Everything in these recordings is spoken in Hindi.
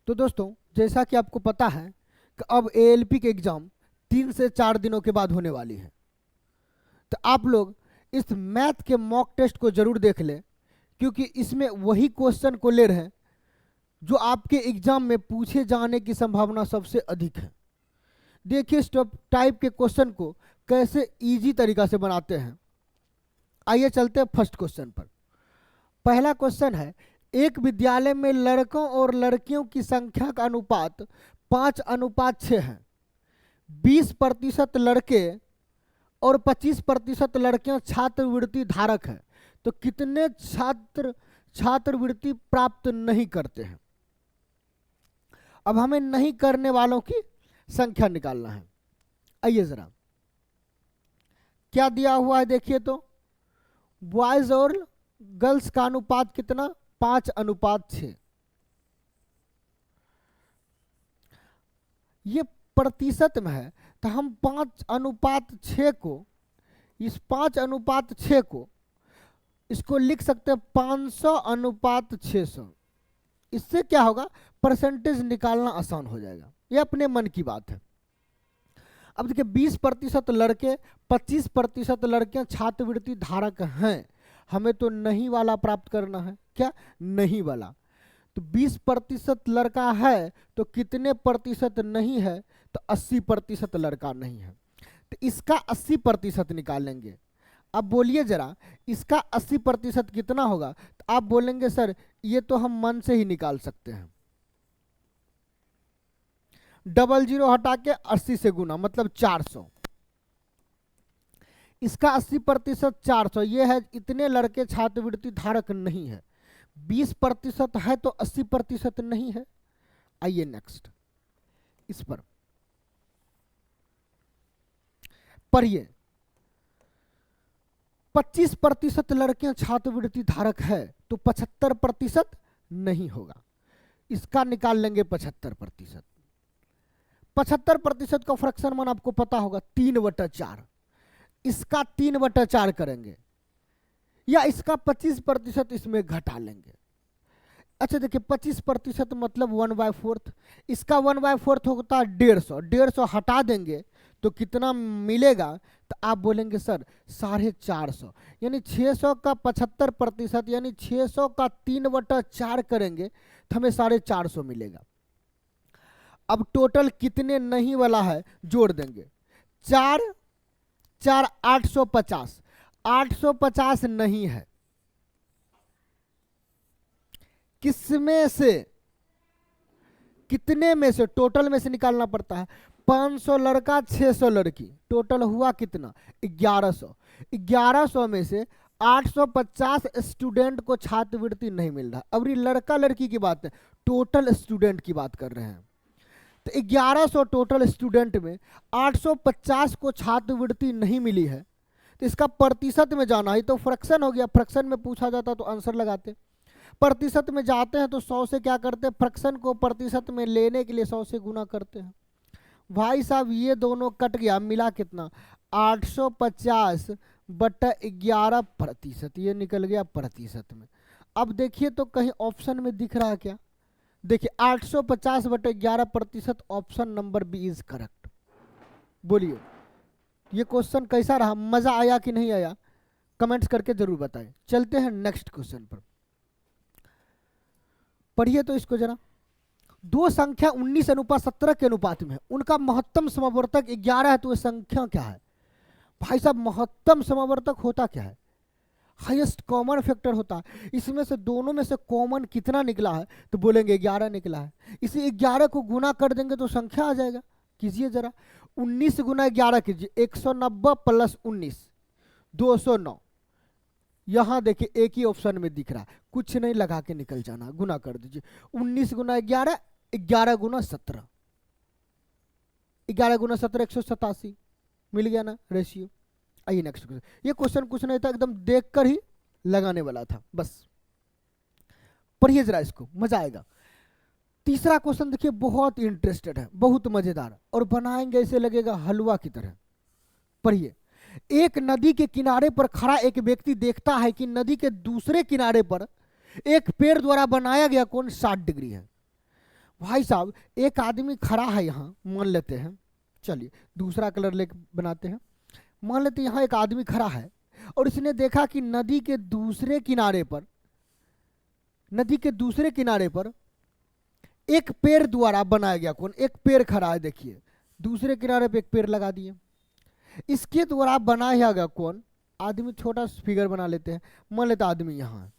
तो दोस्तों जैसा कि आपको पता है कि अब एएलपी के एग्जाम 3 से 4 दिनों के बाद होने वाली है, तो आप लोग इस मैथ के मॉक टेस्ट को जरूर देख लें, क्योंकि इसमें वही क्वेश्चन को ले रहे हैं जो आपके एग्जाम में पूछे जाने की संभावना सबसे अधिक है। देखिए इस टाइप के क्वेश्चन को कैसे इजी तरीका से बनाते हैं। आइए चलते हैं फर्स्ट क्वेश्चन पर। पहला क्वेश्चन है, एक विद्यालय में लड़कों और लड़कियों की संख्या का अनुपात 5:6 है। 20% लड़के और 25% लड़कियां छात्रवृत्ति धारक है, तो कितने छात्र छात्रवृत्ति प्राप्त नहीं करते हैं। अब हमें नहीं करने वालों की संख्या निकालना है। आइए जरा क्या दिया हुआ है देखिए तो, बॉयज और गर्ल्स का अनुपात कितना, 5:6। ये प्रतिशत में है, तो हम 5:6 को, इस 5:6 को इसको लिख सकते हैं 500:600। इससे क्या होगा, परसेंटेज निकालना आसान हो जाएगा। ये अपने मन की बात है। अब देखिए 20% लड़के 25% लड़कियां छात्रवृत्ति धारक हैं, हमें तो नहीं वाला प्राप्त करना है। क्या नहीं वाला, तो 20% लड़का है तो कितने प्रतिशत नहीं है, तो 80% लड़का नहीं है, तो इसका 80% निकालेंगे। अब बोलिए जरा इसका 80% कितना होगा, तो आप बोलेंगे सर ये तो हम मन से ही निकाल सकते हैं। 00 हटा के 80 से गुना मतलब 400। इसका 80% 400, ये है इतने लड़के छात्रवृत्ति धारक नहीं है। 20% है तो 80% नहीं है। आइए नेक्स्ट इस पर पढ़िए। 25% लड़कियां छात्रवृत्ति धारक है तो 75% नहीं होगा। इसका निकाल लेंगे 75%। 75% का फ्रैक्शन मान आपको पता होगा 3/4। इसका 3/4 करेंगे, या इसका 25% इसमें घटा लेंगे। अच्छा देखिए 25% मतलब 1/4, इसका 1/4 होता है 150। 150 हटा देंगे तो कितना मिलेगा, तो आप बोलेंगे सर 450। यानी 600 का 75% यानी 600 का 3/4 करेंगे तो हमें 450 मिलेगा। अब टोटल कितने नहीं वाला है जोड़ देंगे, 4 4 850। 850 नहीं है, किसमें से, कितने में से, टोटल में से निकालना पड़ता है। 500 लड़का 600 लड़की, टोटल हुआ कितना 1100। 1100 में से 850 स्टूडेंट को छात्रवृत्ति नहीं मिल रहा। अब ये लड़का लड़की की बात है, टोटल स्टूडेंट की बात कर रहे हैं। तो 1100 टोटल स्टूडेंट में 850 को छात्रवृत्ति नहीं मिली है, तो इसका प्रतिशत में जाना है। तो फ्रैक्शन हो गया, फ्रैक्शन में पूछा जाता तो आंसर लगाते। प्रतिशत में जाते हैं तो 100 से क्या करते हैं, फ्रैक्शन को प्रतिशत में लेने के लिए 100 से गुना करते हैं। भाई साहब ये दोनों कट गया, मिला कितना 850/11%, ये निकल गया प्रतिशत में। अब देखिए तो कहीं ऑप्शन में दिख रहा है क्या, देखिए 850/11%, option number B is correct. बोलिए ये क्वेश्चन कैसा रहा, मजा आया कि नहीं आया, कमेंट्स करके जरूर बताएं। चलते हैं नेक्स्ट क्वेश्चन पर, पढ़िए तो इसको जरा। दो संख्या 19:17 के अनुपात में है, उनका महत्तम समवर्तक 11 है, तो ये संख्या क्या है। भाई साहब महत्तम समवर्तक होता क्या है, हाईएस्ट कॉमन फैक्टर होता है। इसमें से दोनों में से कॉमन कितना निकला है, तो बोलेंगे 11 निकला है। इसे 11 को गुना कर देंगे तो संख्या आ जाएगा। कीजिए जरा 19 गुना 11 कीजिए, 190 + 19 209। यहां देखिए एक ही ऑप्शन में दिख रहा है, कुछ नहीं लगा के निकल जाना, गुना कर दीजिए। 19 गुना 11, 11 गुना 17, 11 गुना 17 187, मिल गया ना रेशियो। आइए नेक्स्ट क्वेश्चन। ये क्वेश्चन कुछ नहीं था, एकदम देखकर ही लगाने वाला था, बस पढ़िए जरा इसको, मजा आएगा। तीसरा क्वेश्चन देखिए बहुत इंटरेस्टेड है, बहुत मजेदार, और बनाएंगे ऐसे लगेगा हलवा की तरह। पढ़िए। एक नदी के किनारे पर खड़ा एक व्यक्ति देखता है कि नदी के दूसरे किनारे पर एक पेड़ द्वारा बनाया गया कोण 60 डिग्री है। भाई साहब एक आदमी खड़ा है यहाँ, मान लेते हैं, चलिए दूसरा कलर लेके बनाते हैं। मान लेते हैं यहाँ एक आदमी खड़ा है और इसने देखा कि नदी के दूसरे किनारे पर, नदी के दूसरे किनारे पर एक पेड़ द्वारा बनाया गया कोन, एक पेड़ खड़ा है, देखिए दूसरे किनारे पे एक पेड़ लगा दिए। इसके द्वारा बनाया गया कोन, आदमी छोटा फिगर बना लेते हैं, मान लेते आदमी यहाँ,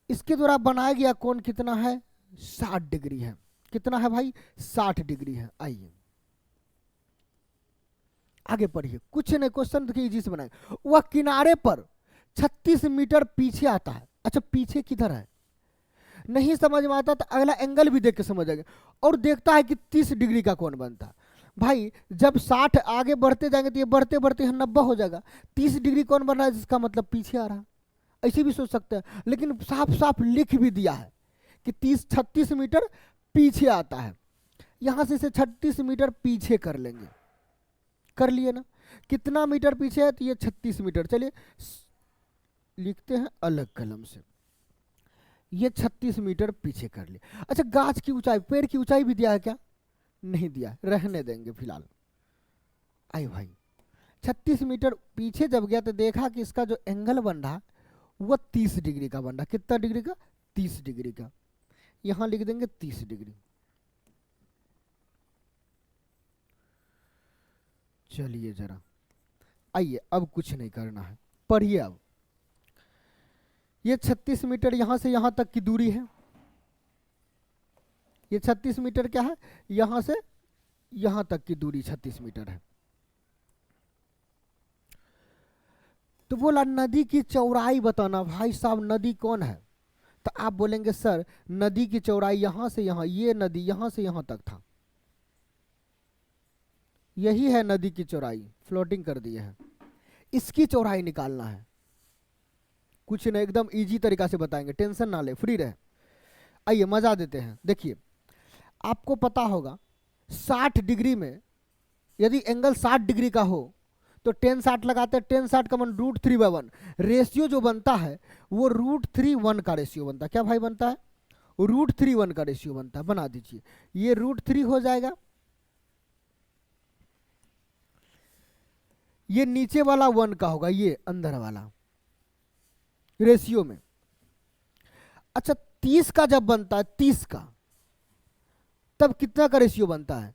इसके द्वारा बनाया गया कोन कितना है, 60 डिग्री है। कितना है भाई, 60 डिग्री है। आइए आगे पढ़िए, कुछ नहीं, क्वेश्चन देखिए इजी से बनाएंगे। वह किनारे पर 36 मीटर पीछे आता है। अच्छा पीछे किधर है, नहीं समझ में आता तो अगला एंगल भी देख के समझ आएगा। और देखता है कि 30 डिग्री का कौन बनता है। भाई जब 60 आगे बढ़ते जाएंगे तो ये बढ़ते बढ़ते यहाँ 90 हो जाएगा। 30 डिग्री कौन बन रहा है, जिसका मतलब पीछे आ रहा है। ऐसे भी सोच सकते हैं, लेकिन साफ साफ लिख भी दिया है कि 36 मीटर पीछे आता है। यहाँ से इसे 36 मीटर पीछे कर लेंगे, कर लिए ना। कितना मीटर पीछे है, तो ये 36 मीटर। चलिए लिखते हैं अलग कलम से, ये 36 मीटर पीछे कर लिए। अच्छा गाछ की ऊंचाई, पेड़ की ऊंचाई भी दिया है क्या, नहीं दिया, रहने देंगे फिलहाल। आई भाई 36 मीटर पीछे जब गया तो देखा कि इसका जो एंगल बन रहा वो 30 डिग्री का बन रहा। कितना डिग्री का, 30 डिग्री का। यहां लिख देंगे 30 डिग्री। चलिए जरा आइए, अब कुछ नहीं करना है, पढ़िए अब। ये 36 मीटर यहां से यहां तक की दूरी है। ये 36 मीटर क्या है, यहां से यहां तक की दूरी 36 मीटर है। तो बोला नदी की चौड़ाई बताना। भाई साहब नदी कौन है, तो आप बोलेंगे सर नदी की चौड़ाई यहां से यहां, ये नदी यहां से यहां तक था, यही है नदी की चौड़ाई, फ्लोटिंग कर दिए है। इसकी चौड़ाई निकालना है, कुछ नहीं, एकदम इजी तरीका से बताएंगे, टेंशन ना ले, फ्री रहे। आइए मजा देते हैं। देखिए आपको पता होगा 60 डिग्री में यदि एंगल 60 डिग्री का हो तो 10 60 लगाते हैं, 10 60 का मन √3/1। रेशियो जो बनता है वो √3/1 का रेशियो बनता है। क्या भाई बनता है, √3/1 का रेशियो बनता है। बना दीजिए, ये √3 हो जाएगा, ये नीचे वाला 1 का होगा, ये अंदर वाला रेशियो में। अच्छा 30 का जब बनता है, 30 का तब कितना का रेशियो बनता है,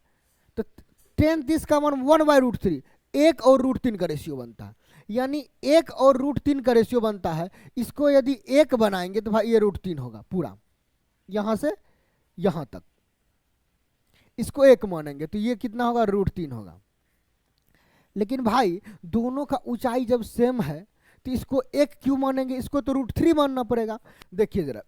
तो 10 30 का मान 1/√3, 1 और √3 का रेशियो बनता है। यानी 1 और √3 का रेशियो बनता है। इसको यदि 1 बनाएंगे तो भाई ये √3 होगा पूरा, यहां से यहां तक। इसको 1 मानेंगे तो ये कितना होगा, √3 होगा। लेकिन भाई दोनों का ऊंचाई जब सेम है तो इसको 1 क्यों मानेंगे, इसको तो √3 मानना पड़ेगा। देखिए जरा,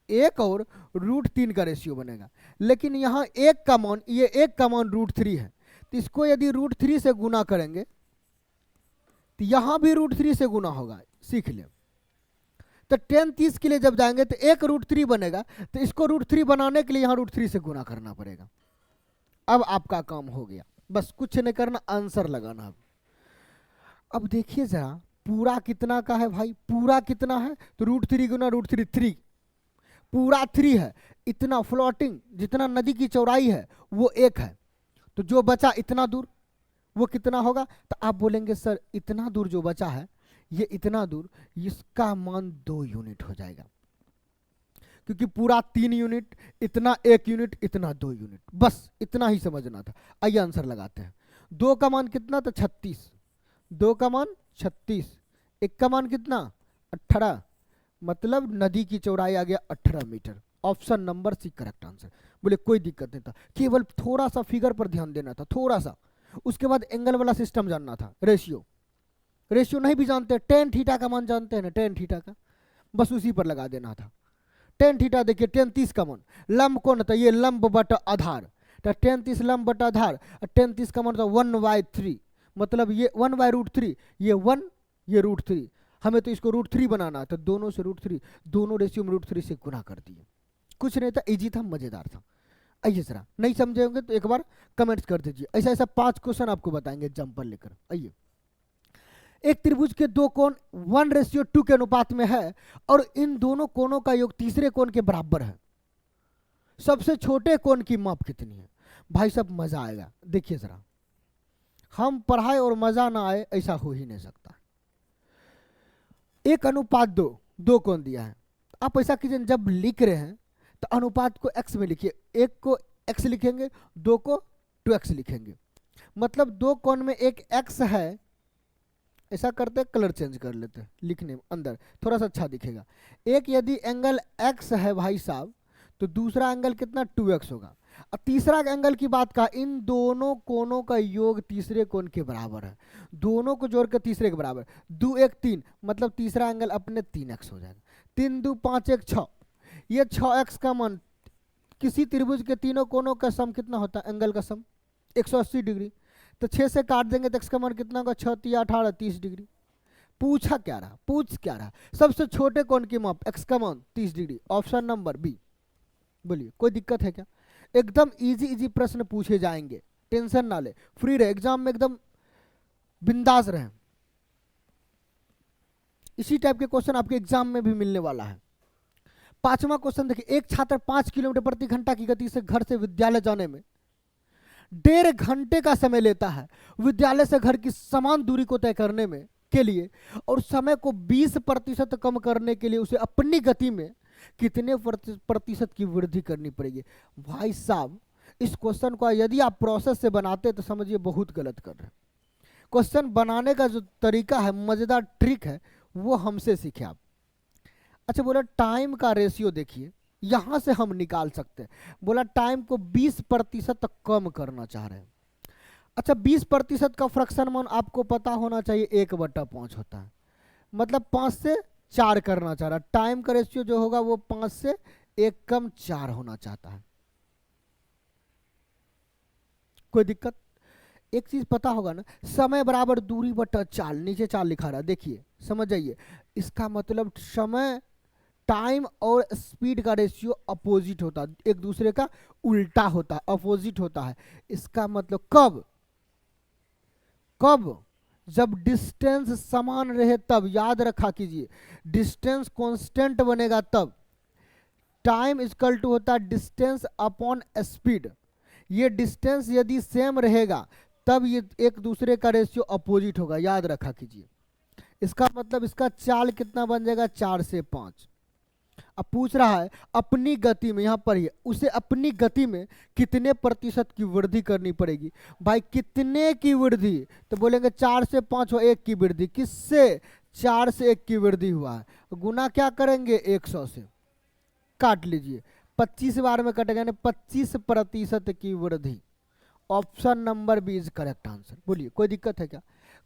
1 और √3 का रेशियो बनेगा, लेकिन यहाँ 1 का मान, ये 1 का मान √3 है, तो इसको यदि √3 से गुना करेंगे तो यहाँ भी √3 से गुना होगा, सीख ले। तो 10 30 के लिए जब जाएंगे तो 1 √3 बनेगा, तो इसको √3 बनाने के लिए यहाँ √3 से गुना करना पड़ेगा। अब आपका काम हो गया, बस कुछ नहीं करना, आंसर लगाना। अब देखिए जरा पूरा कितना का है भाई, पूरा कितना है, तो √3 गुना √3 3, पूरा 3 है। इतना फ्लोटिंग जितना नदी की चौड़ाई है वो 1 है, तो जो बचा इतना दूर वो कितना होगा, तो आप बोलेंगे सर इतना दूर जो बचा है, ये इतना दूर, इसका मान 2 यूनिट हो जाएगा, क्योंकि पूरा 3 यूनिट, इतना 1 यूनिट, इतना 2 यूनिट, बस इतना ही समझना था। आइए आंसर लगाते हैं। 2 का मान कितना, तो 36, 2 का मान 36, 1 का मान कितना, 18, मतलब नदी की चौड़ाई आ गया 18 metre. Option number C correct answer. बोले कोई दिक्कत नहीं था, केवल थोड़ा सा फिगर पर ध्यान देना था, थोड़ा सा। उसके बाद एंगल वाला सिस्टम जानना था, रेशियो, रेशियो नहीं भी जानते, tan थीटा का मान जानते हैं ना, tan थीटा का, बस उसी पर लगा देना था। tan थीटा देखिए, tan 30 का मान, लंब कौन था, ये लंब बटा आधार, तो tan 30 लंब बटा आधार, और tan 30 का मान था 1/3, मतलब ये 1/√3, ये 1, ये √3। हमें तो इसको √3 बनाना, तो दोनों से √3, दोनों रेशियो में √3 से गुना कर दिए। कुछ नहीं था, इजी था, मजेदार था। आइए जरा, नहीं समझे होंगे तो एक बार कमेंट्स कर दीजिए। ऐसा ऐसा 5 क्वेश्चन आपको बताएंगे एग्जाम्पल लेकर। आइए, एक त्रिभुज के 2 कोण 1:2 के अनुपात में है और इन दोनों कोणों का योग तीसरे कोण के बराबर है। सबसे छोटे कोण की माप कितनी है? भाई साहब मजा आएगा। देखिए जरा, हम पढ़ाए और मजा ना आए ऐसा हो ही नहीं सकता। 1:2 दो कोण दिया है। आप ऐसा कीजिए, जब लिख रहे हैं तो अनुपात को x में लिखिए। एक को x लिखेंगे, दो को 2x लिखेंगे। मतलब दो कोण में एक x है, ऐसा करते कलर चेंज कर लेते हैं, लिखने में अंदर थोड़ा सा अच्छा दिखेगा। एक यदि एंगल x है भाई साहब, तो दूसरा एंगल कितना 2x होगा। और तीसरा एंगल की बात कहा, इन दोनों कोणों का योग तीसरे कोण के बराबर है। दोनों को जोड़ कर तीसरे के बराबर, 2 1 3, मतलब तीसरा एंगल अपने 3x हो जाएगा। 3 2 5 1 6, ये 6x का मान, किसी त्रिभुज के तीनों कोणों का सम कितना होता है? एंगल का सम 180 डिग्री। तो 6 से काट देंगे तो x का मान कितना होगा? 6 3 18 30 डिग्री। पूछ क्या रहा? सबसे छोटे कोण की माप, x का मान 30 डिग्री। Option number B. बोलिए, कोई दिक्कत है क्या? एकदम इजी प्रश्न पूछे जाएंगे, टेंशन ना ले, फ्री रहे, एग्जाम में एकदम बिंदास रहे। इसी टाइप के क्वेश्चन आपके एग्जाम में भी मिलने वाला है। 5वां क्वेश्चन देखिए, एक छात्र 5 किलोमीटर प्रति घंटा की गति से घर से विद्यालय जाने में 1.5 घंटे का समय लेता है। विद्यालय से घर की समान दूरी को तय करने में के लिए और समय को 20% कम करने के लिए उसे अपनी गति में कितने प्रतिशत की वृद्धि करनी पड़ेगी? भाई साहब, इस क्वेश्चन को यदि आप प्रोसेस से बनाते तो समझिए बहुत गलत कर रहे हैं। क्वेश्चन बनाने का जो तरीका है, मजेदार ट्रिक है, वो हमसे सीखे आप। अच्छा, बोला टाइम का रेशियो देखिए, यहां से हम निकाल सकते हैं। बोला टाइम को 20% तक कम करना चाह रहे हैं। अच्छा, 20% का फ्रैक्शन मान आपको पता होना चाहिए 1/5 होता है, मतलब 5 से 4 करना चाह रहा है। टाइम का रेशियो जो होगा वो 5 से 1 कम 4 होना चाहता है। कोई दिक्कत? एक चीज पता होगा ना, समय बराबर दूरी बटा चाल, नीचे चाल लिखा रहा है, देखिए समझ जाइए। इसका मतलब समय, टाइम और स्पीड का रेशियो अपोजिट होता है, एक दूसरे का उल्टा होता है, अपोजिट होता है। इसका मतलब कब जब डिस्टेंस समान रहे तब, याद रखा कीजिए, डिस्टेंस कांस्टेंट बनेगा तब। टाइम इक्वल टू होता है डिस्टेंस अपॉन स्पीड। ये डिस्टेंस यदि सेम रहेगा तब ये एक दूसरे का रेशियो अपोजिट होगा, याद रखा कीजिए। इसका मतलब इसका चाल कितना बन जाएगा? 4 से 5। अब पूछ रहा है अपनी गति में, यहां पर ही उसे अपनी गति में कितने प्रतिशत की वृद्धि करनी पड़ेगी। भाई कितने की वृद्धि? तो बोलेंगे 4 से 5 हो 1 की वृद्धि। किससे? 4 से 1 की वृद्धि हुआ है, गुना क्या करेंगे? 100 से। काट लीजिए, 25 बार में कटेगा, 25% की वृद्धि। Option number B is correct answer. बोलिए, कोई दिक्कत है क्या?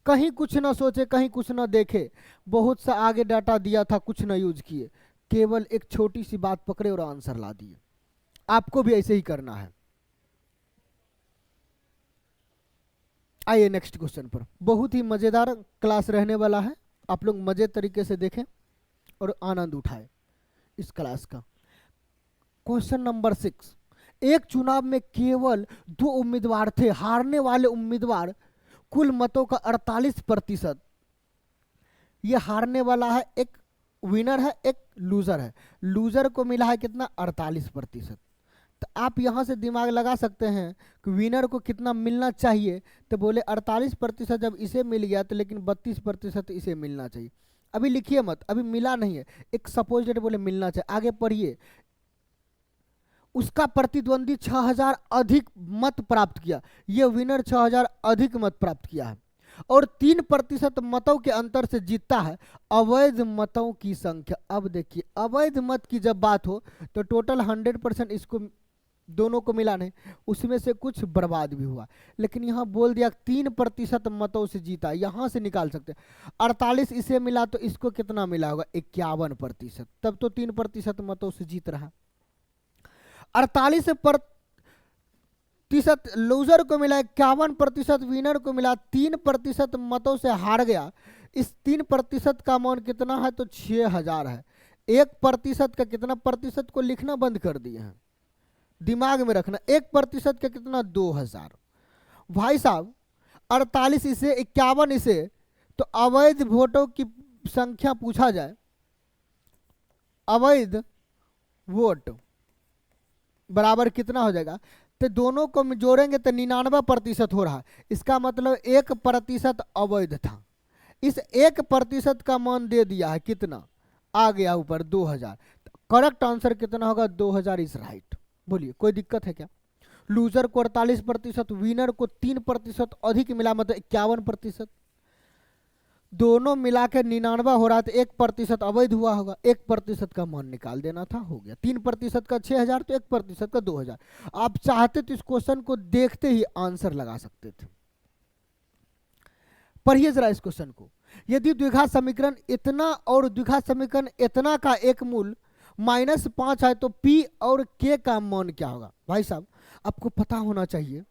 कहीं कुछ ना सोचे, कहीं कुछ ना देखे, बहुत सा आगे डाटा दिया था, कुछ ना यूज किए, केवल एक छोटी सी बात पकड़े और आंसर ला दिए। आपको भी ऐसे ही करना है। आइए नेक्स्ट क्वेश्चन पर। बहुत ही मजेदार क्लास रहने वाला है, आप लोग मजे तरीके से देखें और आनंद उठाएं इस क्लास का। क्वेश्चन नंबर 6, एक चुनाव में केवल 2 उम्मीदवार थे, हारने वाले उम्मीदवार कुल मतों का 48%। ये हारने वाला है, एक विनर है, एक लूजर है। लूजर को मिला है कितना? 48%। तो आप यहां से दिमाग लगा सकते हैं कि विनर को कितना मिलना चाहिए। तो बोले 48% जब इसे मिल गया तो लेकिन 32% इसे मिलना चाहिए। अभी लिखिए मत, अभी मिला नहीं है, एक सपोजिट बोले मिलना चाहिए। आगे पढ़िए, उसका प्रतिद्वंदी 6000 अधिक मत प्राप्त किया, यह विनर 6000 अधिक मत प्राप्त किया है और 3% मतों के अंतर से जीतता है। अवैध मतों की संख्या, अब देखिए अवैध मत की जब बात हो तो टोटल 100% इसको दोनों को मिला नहीं, उसमें से कुछ बर्बाद भी हुआ, लेकिन यहाँ बोल दिया 3% मतों से जीता, यहां से निकाल सकते। 48 इसे मिला तो इसको कितना मिला होगा? 51%, तब तो 3% मतों से जीत रहा। 48% लूजर को मिला, 51% विनर को मिला, 3% मतों से हार गया। इस 3% का मान कितना है? तो 6000 है। 1% का कितना प्रतिशत को लिखना बंद कर दिए हैं, दिमाग में रखना। 1% का कितना? 2000। भाई साहब 48 इसे, 51 इसे, तो अवैध वोटों की संख्या पूछा जाए, अवैध वोट बराबर कितना हो जाएगा, तो दोनों को जोड़ेंगे तो 99% हो रहा। इसका मतलब 1% अवैध था। इस 1% का मान दे दिया है कितना, आ गया ऊपर 2000। करेक्ट आंसर कितना होगा, 2000 इज राइट। बोलिए कोई दिक्कत है क्या। लूजर को 48%, विनर को 3% अधिक मिला, मतलब 51%। दोनों मिला के 99 हो रहा, तो 1% अवैध हुआ होगा। 1% का मान निकाल देना था, हो गया। 3% का 6000, तो 1% का 2000। आप चाहते तो इस क्वेश्चन को देखते ही आंसर लगा सकते थे। पढ़िए जरा इस क्वेश्चन को। यदि द्विघात समीकरण इतना और द्विघात समीकरण इतना का एक मूल -5 है, तो P और K का मान क्या होगा। भाई साहब आपको पता होना चाहिए,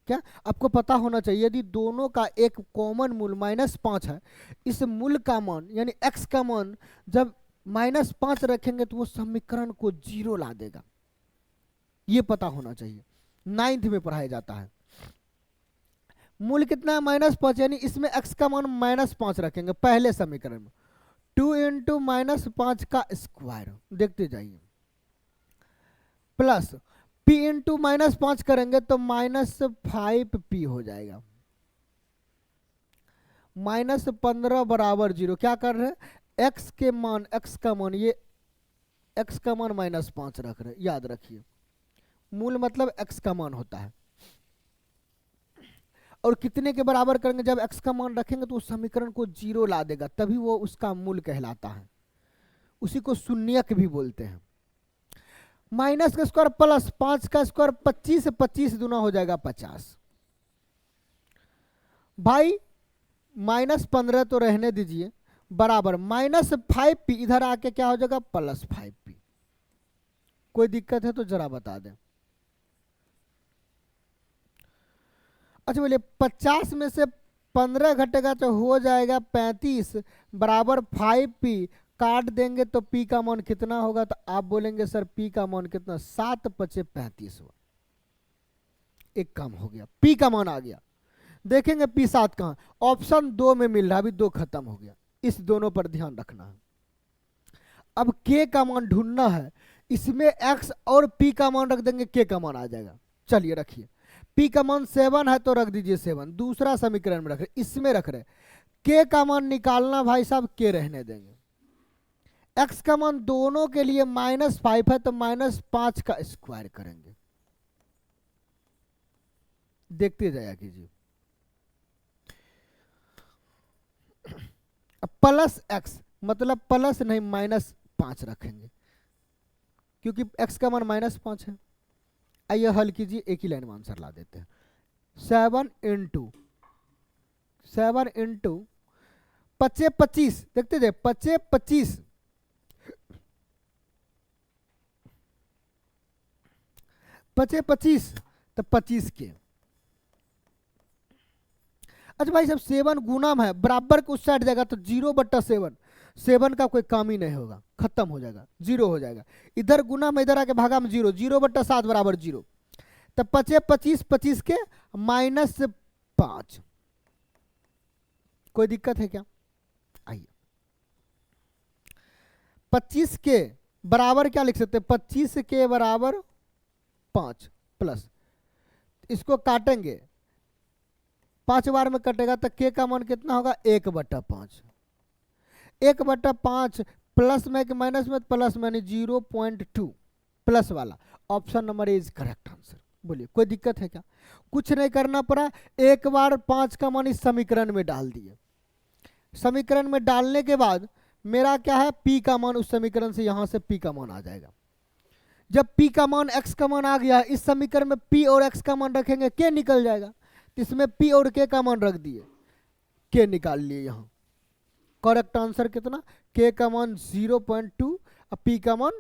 क्या आपको पता होना चाहिए, यदि दोनों का एक कॉमन मूल -5 है, इस मूल का मान यानी x का मान जब -5 रखेंगे तो वो समीकरण को 0 ला देगा। ये पता होना चाहिए, 9th में पढ़ाया जाता है। मूल कितना है, -5, यानी इसमें x का मान -5 रखेंगे पहले समीकरण में। 2 इंटू -5 का स्क्वायर, देखते जाइए, प्लस p इंटू -5 करेंगे तो -5p हो जाएगा। -15 बराबर 0। क्या कर रहे हैं, x का मान ये x का मान -5 रख रहे, याद रखिए। मूल मतलब x का मान होता है, और कितने के बराबर करेंगे, जब x का मान रखेंगे तो उस समीकरण को 0 ला देगा, तभी वो उसका मूल कहलाता है। उसी को शून्यक भी बोलते हैं। माइनस का स्क्वायर प्लस 5 का स्क्वायर 25, 25 दूना हो जाएगा 50। भाई -15 तो रहने दीजिए, बराबर -5p, इधर आके क्या हो जाएगा, +5p। कोई दिक्कत है तो जरा बता दें। अच्छा बोलिए, 50 में से 15 घटेगा तो हो जाएगा 35, बराबर 5p। काट देंगे तो p का मान कितना होगा, तो आप बोलेंगे सर p का मान कितना, 7 × 35 हुआ। एक काम हो गया, p का मान आ गया। देखेंगे p 7 कहाँ, ऑप्शन 2 में मिल रहा, अभी 2 खत्म हो गया। इस दोनों पर ध्यान रखना है। अब k का मान ढूंढना है, इसमें x और p का मान रख देंगे, k का मान आ जाएगा। चलिए रखिए, p का मान 7 है तो रख दीजिए 7, दूसरा समीकरण में रख रहे, इसमें रख रहे। k का मान निकालना भाई साहब, k रहने देंगे। x का मान दोनों के लिए -5 है तो -5 का स्क्वायर करेंगे। देखते जाया कीजिए। प्लस x मतलब प्लस नहीं -5 रखेंगे, क्योंकि x का मान -5 है। आइए हल कीजिए, एक ही लाइन में आंसर ला देते हैं। 7 इंटू 5 25, देखते जाए, 5 25, 5 25 तो 25 के। अच्छा भाई साहब 7 गुना है, बराबर के उस साइड जाएगा तो 0/7, 7 का कोई काम ही नहीं होगा, खत्म हो जाएगा, 0 हो जाएगा। इधर गुना में, इधर आके भागा में 0, 0/7 बराबर 0। तो 5 25, 25 के -5। कोई दिक्कत है क्या। आइए 25 के बराबर क्या लिख सकते हैं, 25 के बराबर 5 प्लस, इसको काटेंगे 5 बार में कटेगा तो k का मान कितना होगा, 1/5। 1/5 प्लस में कि माइनस में, प्लस में 0.2, प्लस वाला option number is correct answer. बोलिए कोई दिक्कत है क्या। कुछ नहीं करना पड़ा, एक बार 5 का मान इस समीकरण में डाल दिए। समीकरण में डालने के बाद मेरा क्या है, p का मान उस समीकरण से यहां से p का मान आ जाएगा। जब p का मान x का मान आ गया, इस समीकरण में p और x का मान रखेंगे, k निकल जाएगा। इसमें p और k का मान रख दिए, k निकाल लिए। यहां करेक्ट आंसर कितना, k का मान 0.2 और p का मान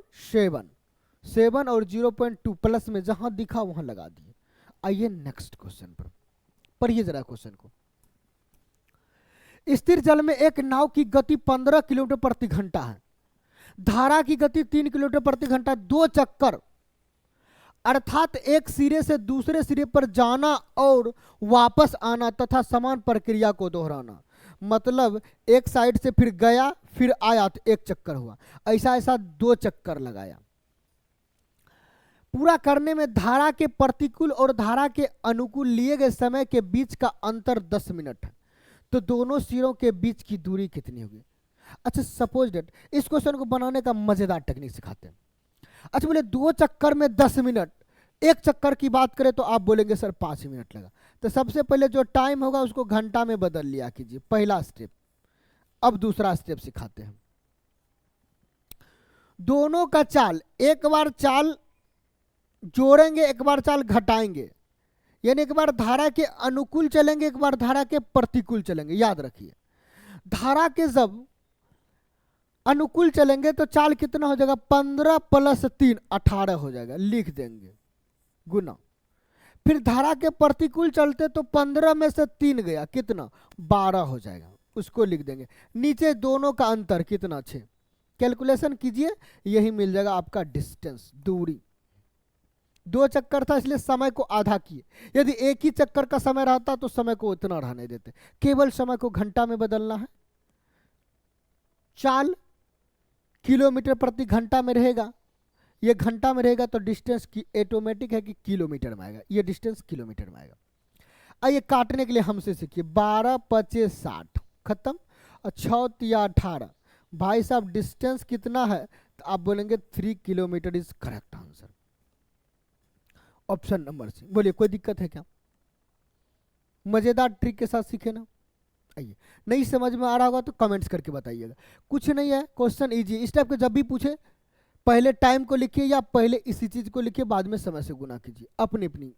7 और 0.2 प्लस में जहां दिखा वहां लगा दिए। आइए नेक्स्ट क्वेश्चन पर, पढ़िए जरा क्वेश्चन को। स्थिर जल में एक नाव की गति 15 किलोमीटर प्रति घंटा है, धारा की गति 3 किलोमीटर प्रति घंटा, 2 चक्कर अर्थात एक सिरे से दूसरे सिरे पर जाना और वापस आना तथा समान प्रक्रिया को दोहराना। मतलब एक साइड से फिर गया फिर आया तो 1 चक्कर हुआ, ऐसा 2 चक्कर लगाया। पूरा करने में धारा के प्रतिकूल और धारा के अनुकूल लिए गए समय के बीच का अंतर 10 मिनट है। तो दोनों सिरों के बीच की दूरी कितनी होगी? अच्छा सपोज डेट इस क्वेश्चन को बनाने का मजेदार टेक्निक सिखाते हैं। अच्छा बोले 2 चक्कर में 10 मिनट, एक चक्कर की बात करें तो आप बोलेंगे सर 5 मिनट लगा। तो सबसे पहले जो टाइम होगा उसको घंटा में बदल लिया कीजिए, पहला स्टेप। अब दूसरा स्टेप सिखाते हैं। दोनों का चाल, एक बार चाल जोड़ेंगे, एक बार चाल घटाएंगे, यानी एक बार धारा के अनुकूल चलेंगे, एक बार धारा के प्रतिकूल चलेंगे। याद रखिए, धारा के जब अनुकूल चलेंगे तो चाल कितना हो जाएगा? 15 + 3 18 हो जाएगा, लिख देंगे गुना। फिर धारा के प्रतिकूल चलते तो 15 में से 3 गया, कितना? 12 हो जाएगा, उसको लिख देंगे। नीचे दोनों का अंतर कितना? 6। कैलकुलेशन कीजिए, यही मिल जाएगा आपका डिस्टेंस, दूरी। 2 चक्कर था इसलिए समय को आधा किए। यदि एक ही चक्कर का समय रहता तो समय को इतना रहने देते, केवल समय को घंटा में बदलना है। चाल किलोमीटर प्रति घंटा में रहेगा, ये घंटा में रहेगा तो डिस्टेंस की ऑटोमेटिक है कि किलोमीटर में आएगा, ये डिस्टेंस किलोमीटर में आएगा। आइए काटने के लिए हमसे सीखिए। 12 × 5 = 60, खत्म। और 6 × 3 = 18। भाई साहब डिस्टेंस कितना है? तो आप बोलेंगे 3 kilometre is correct answer, option number C. बोलिए कोई दिक्कत है क्या? मजेदार ट्रिक के साथ सीखे ना। आइए, नहीं समझ में आ रहा होगा तो कमेंट्स करके बताइएगा। कुछ नहीं है, क्वेश्चन इजी। इस टाइप के जब भी पूछे पहले टाइम को लिखिए या पहले इसी चीज को लिखिए, बाद में समय से गुना कीजिए, अपनी अपनी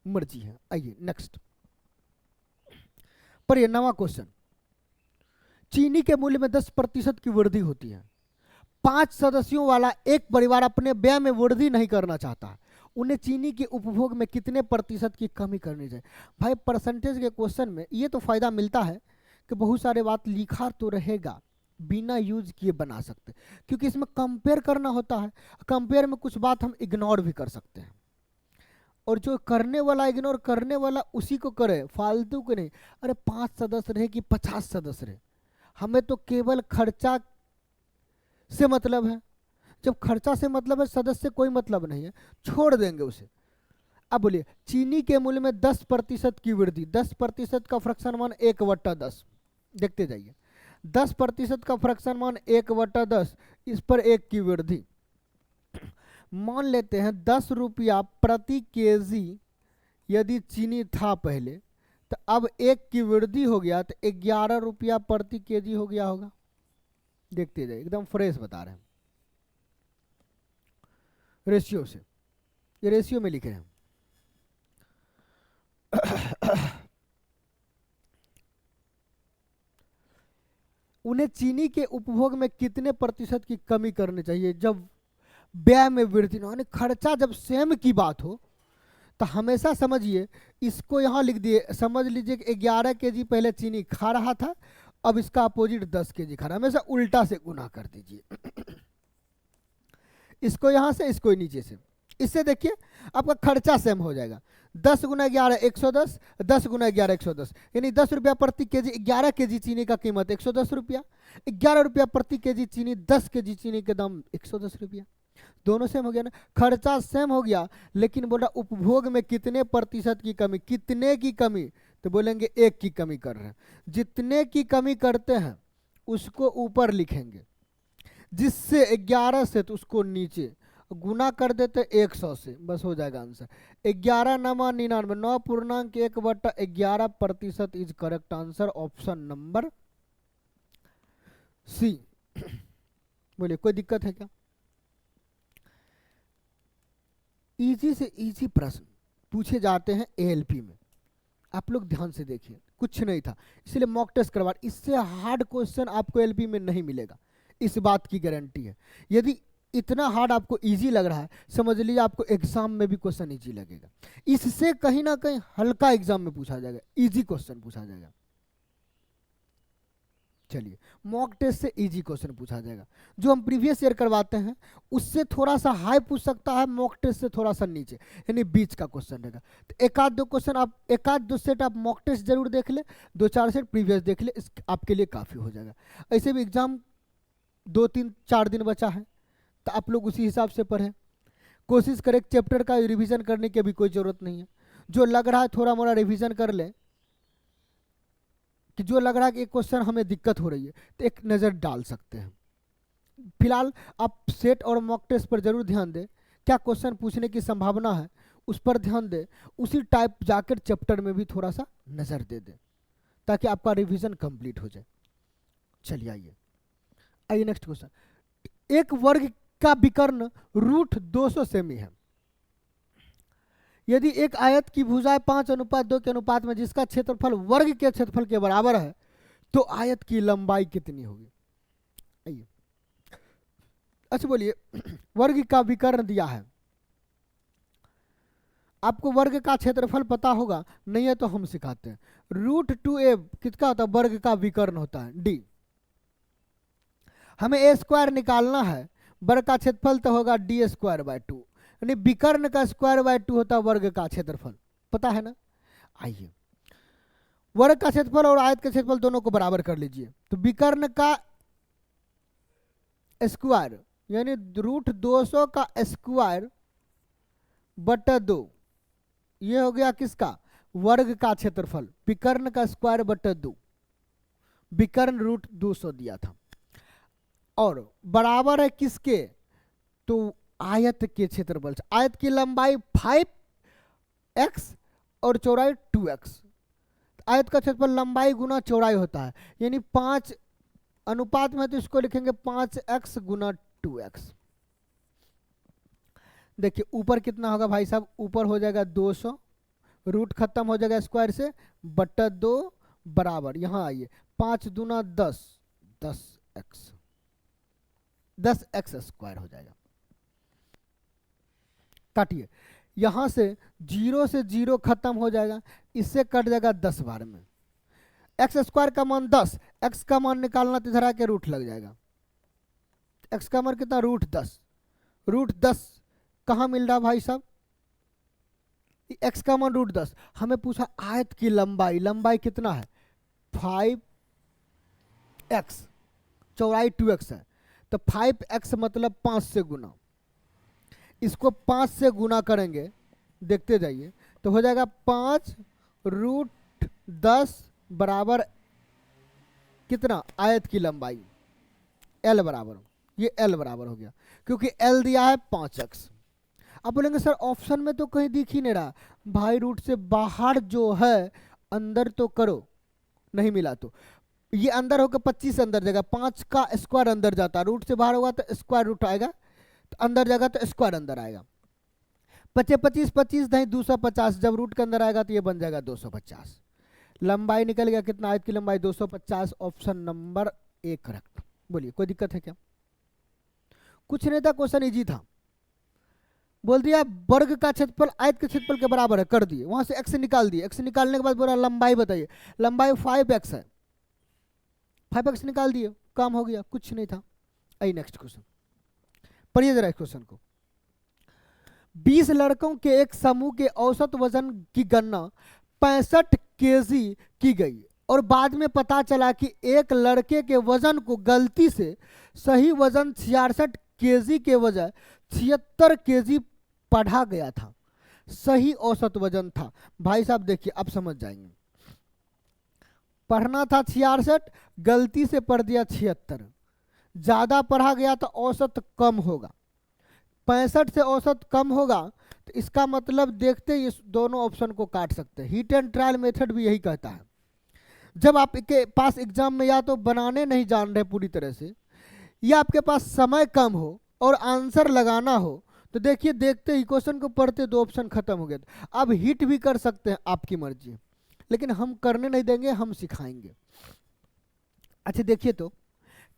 मर्जी है। आइए नेक्स्ट पर ये नवा क्वेश्चन। चीनी के मूल्य में 10% की वृद्धि होती है। 5 सदस्यों वाला एक परिवार अपने व्यय में वृद्धि नहीं करना चाहता है, उन्हें चीनी के उपभोग में कितने प्रतिशत की कमी करनी चाहिए? भाई परसेंटेज के क्वेश्चन में ये तो फायदा मिलता है कि बहुत सारे बात लिखा तो रहेगा, बिना यूज किए बना सकते, क्योंकि इसमें कंपेयर करना होता है। कंपेयर में कुछ बात हम इग्नोर भी कर सकते हैं, और जो करने वाला इग्नोर करने वाला उसी को करे, फालतू को नहीं। अरे 5 सदस्य रहे कि 50 सदस्य रहे, हमें तो केवल खर्चा से मतलब है। जब खर्चा से मतलब है, सदस्य से कोई मतलब नहीं है, छोड़ देंगे उसे। अब बोलिए चीनी के मूल्य में 10% की वृद्धि, 10% का फ्रैक्शन मान 1/10, देखते जाइए। 10% का फ्रैक्शन मान 1/10, इस पर 1 की वृद्धि। मान लेते हैं 10 रुपया प्रति केजी यदि चीनी था पहले, तो अब 1 की वृद्धि हो गया तो 11 रुपया प्रति केजी हो गया होगा। देखते जाइए, एकदम फ्रेश बता रहे हैं, रेशियो से, ये रेशियो में लिखे हैं। उन्हें चीनी के उपभोग में कितने प्रतिशत की कमी करनी चाहिए जब व्यय में वृद्धि ना, यानी खर्चा जब सेम की बात हो तो हमेशा समझिए, इसको यहाँ लिख दिए, समझ लीजिए कि 11 केजी पहले चीनी खा रहा था, अब इसका अपोजिट 10 केजी खा रहा है, हमेशा उल्टा से गुना कर दीजिए। इसको यहाँ से, इसको नीचे से, इससे देखिए आपका खर्चा सेम हो जाएगा। 10 × 11 110, 10 × 11 110, यानी 10 रुपया प्रति केजी। 11 केजी चीनी का कीमत 110 रुपया, 11 रुपया प्रति केजी चीनी, 10 केजी चीनी के दाम 110 रुपया। दोनों सेम हो गया ना, खर्चा सेम हो गया, लेकिन बोला उपभोग में कितने प्रतिशत की कमी, कितने की कमी, तो बोलेंगे 1 की कमी कर रहे हैं। जितने की कमी करते हैं उसको ऊपर लिखेंगे, जिससे 11 से तो उसको नीचे गुना कर देते 100 से, बस हो जाएगा answer. 11 × 9 = 99, 9.1/11% is correct answer, option number C. बोलिए कोई दिक्कत है क्या? इजी से इजी प्रश्न पूछे जाते हैं एएलपी में, आप लोग ध्यान से देखिए। कुछ नहीं था इसलिए मॉक टेस्ट करवा, इससे हार्ड क्वेश्चन आपको एएलपी में नहीं मिलेगा, इस बात की गारंटी है। यदि इतना हार्ड आपको इजी लग रहा है, समझ लीजिए आपको एग्जाम में भी क्वेश्चन इजी लगेगा। इससे कहीं ना कहीं हल्का एग्जाम में पूछा जाएगा, इजी क्वेश्चन पूछा जाएगा। चलिए मॉक टेस्ट से इजी क्वेश्चन पूछा जाएगा, जो हम प्रीवियस ईयर करवाते हैं उससे थोड़ा सा हाई पूछ सकता है, मॉक टेस्ट से थोड़ा सा नीचे, यानी बीच का क्वेश्चन रहेगा। तो एक आध दो क्वेश्चन आप, एक आध दो सेट आप मॉक टेस्ट जरूर देख ले, 2-4 सेट प्रीवियस देख ले, इस आपके लिए काफ़ी हो जाएगा। ऐसे भी एग्जाम 2-3-4 दिन बचा है, तो आप लोग उसी हिसाब से पढ़ें। कोशिश करें चैप्टर का रिवीजन करने की भी कोई ज़रूरत नहीं है। जो लग रहा है थोड़ा मोड़ा रिवीजन कर लें, कि जो लग रहा है कि एक क्वेश्चन हमें दिक्कत हो रही है तो एक नज़र डाल सकते हैं। फिलहाल आप सेट और मॉक टेस्ट पर जरूर ध्यान दें, क्या क्वेश्चन पूछने की संभावना है उस पर ध्यान दें, उसी टाइप जाकर चैप्टर में भी थोड़ा सा नज़र दे दें ताकि आपका रिवीजन कंप्लीट हो जाए। चलिए आइए नेक्स्ट क्वेश्चन। एक वर्ग का विकर्ण रूट 200 सेमी है। यदि एक आयत की भुजाएं 5:2 के अनुपात में जिसका क्षेत्रफल वर्ग के क्षेत्रफल के बराबर है तो आयत की लंबाई कितनी होगी? आइए, अच्छा बोलिए, वर्ग का विकर्ण दिया है, आपको वर्ग का क्षेत्रफल पता होगा, नहीं है तो हम सिखाते हैं। √2a किसका होता है? वर्ग का विकर्ण होता है। डी, हमें a² निकालना है, वर्ग का क्षेत्रफल तो होगा d²/2, यानी विकर्ण का स्क्वायर/2 होता है वर्ग का क्षेत्रफल, पता है ना। आइए, वर्ग का क्षेत्रफल और आयत का क्षेत्रफल दोनों को बराबर कर लीजिए, तो विकर्ण का स्क्वायर यानी √200 का स्क्वायर बटा 2, ये हो गया किसका? वर्ग का क्षेत्रफल। विकर्ण का स्क्वायर बटा 2, विकर्ण √200 दिया था, और बराबर है किसके? तो आयत के क्षेत्रफल से। आयत की लंबाई 5x और चौड़ाई 2x। आयत का क्षेत्रफल लंबाई गुना चौड़ाई होता है, यानी 5 अनुपात में तो इसको लिखेंगे 5x गुना 2x। देखिए ऊपर कितना होगा भाई साहब? ऊपर हो जाएगा 200, रूट खत्म हो जाएगा स्क्वायर से, बटा 2 बराबर, यहां आइए 5 दूना 10, 10x, 10x स्क्वायर हो जाएगा। काटिए, यहां से 0 से 0 खत्म हो जाएगा, इससे कट जाएगा 10 बार में। x² का मान 10, x का मान निकालना तो इधर आके रूट लग जाएगा। x का मान कितना? √10। √10 कहाँ मिल रहा भाई साहब? x का मान √10। हमें पूछा आयत की लंबाई, लंबाई कितना है? 5x, चौड़ाई 2x है, तो 5x मतलब 5 से गुना, इसको 5 से गुना करेंगे, देखते जाइए, तो हो जाएगा 5√10 बराबर कितना? आयत की लंबाई l बराबर, ये l बराबर हो गया, क्योंकि l दिया है 5x। आप बोलेंगे सर ऑप्शन में तो कहीं दिख ही नहीं रहा। भाई रूट से बाहर जो है अंदर तो करो, नहीं मिला तो ये अंदर होकर 25 अंदर जाएगा, 5 का स्क्वायर अंदर जाता है, रूट से बाहर होगा तो स्क्वायर रूट आएगा, तो अंदर जाएगा तो स्क्वायर अंदर आएगा। 25 25 नहीं 250, जब रूट के अंदर आएगा तो ये बन जाएगा 250। लंबाई निकल गया कितना? आयत की लंबाई 250, ऑप्शन नंबर ए करेक्ट। बोलिए कोई दिक्कत है क्या? कुछ नहीं था, क्वेश्चन इजी था। बोल दिया वर्ग का क्षेत्रफल आयत के क्षेत्रफल के बराबर है, कर दिए, वहां से x निकाल दिए, x निकालने के बाद बोला लंबाई बताइए, लंबाई 5x है, 5x निकाल दिए, काम हो गया, कुछ नहीं था। आइए नेक्स्ट क्वेश्चन पढ़िए जरा इस क्वेश्चन को। 20 लड़कों के एक समूह के औसत वजन की गणना 65 kg की गई और बाद में पता चला कि एक लड़के के वजन को गलती से सही वजन 66 kg के बजाय 76 kg पढ़ा गया था, सही औसत वजन था। भाई साहब देखिए अब समझ जाएंगे, पढ़ना था 66, गलती से पढ़ दिया 76, ज्यादा पढ़ा गया तो औसत कम होगा, 65 से औसत कम होगा, तो इसका मतलब देखते ही इस दोनों ऑप्शन को काट सकते हैं। हीट एंड ट्रायल मेथड भी यही कहता है। जब आपके पास एग्जाम में या तो बनाने नहीं जान रहे पूरी तरह से, या आपके पास समय कम हो और आंसर लगाना हो, तो देखिए देखते ही क्वेश्चन को पढ़ते 2 ऑप्शन खत्म हो गए। अब हिट भी कर सकते हैं, आपकी मर्जी, लेकिन हम करने नहीं देंगे, हम सिखाएंगे। अच्छा देखिए तो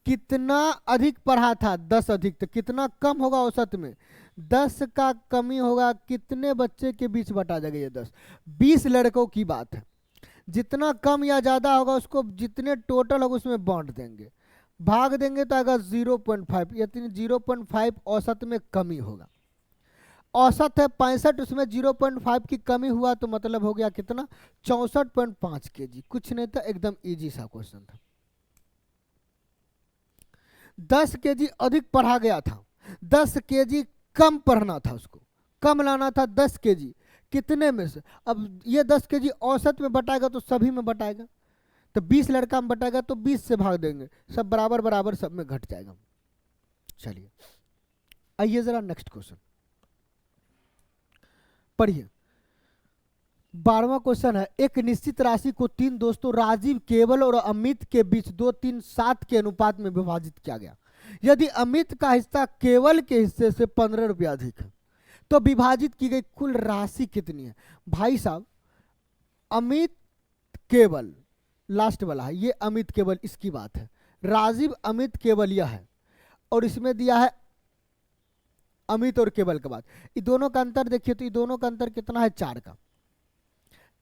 कितना अधिक पढ़ा था? 10 अधिक, तो कितना कम होगा औसत में? 10 का कमी होगा, कितने बच्चे के बीच बटा जाएगा ये 10? 20 लड़कों की बात है, जितना कम या ज्यादा होगा उसको जितने टोटल होगा उसमें बांट देंगे, भाग देंगे तो आएगा 0.5, यानी 0.5 औसत में कमी होगा। औसत है 65, उसमें 0.5 की कमी हुआ तो मतलब हो गया कितना? 64.5 kg। कुछ नहीं था, एकदम इजी सा क्वेश्चन था। 10 kg अधिक पढ़ा गया था, 10 kg कम पढ़ना था, उसको कम लाना था 10 केजी। कितने में से? अब ये 10 केजी औसत में बटाएगा तो सभी में बटाएगा, तो 20 लड़का में बटाएगा तो 20 से भाग देंगे, सब बराबर बराबर सब में घट जाएगा। चलिए आइए जरा नेक्स्ट क्वेश्चन पढ़िए। 12वां क्वेश्चन है, एक निश्चित राशि को 3 दोस्तों राजीव, केवल और अमित के बीच 2, 3, 7 के अनुपात में विभाजित किया गया। यदि अमित का हिस्सा केवल के हिस्से से 15 रुपया अधिक है तो विभाजित की गई कुल राशि कितनी है? भाई साहब अमित केवल लास्ट वाला है, ये अमित केवल इसकी बात है, राजीव अमित केवल यह है, और इसमें दिया है अमित और केवल के बाद। ये दोनों का अंतर देखिए तो ये दोनों का अंतर कितना है? 4 का।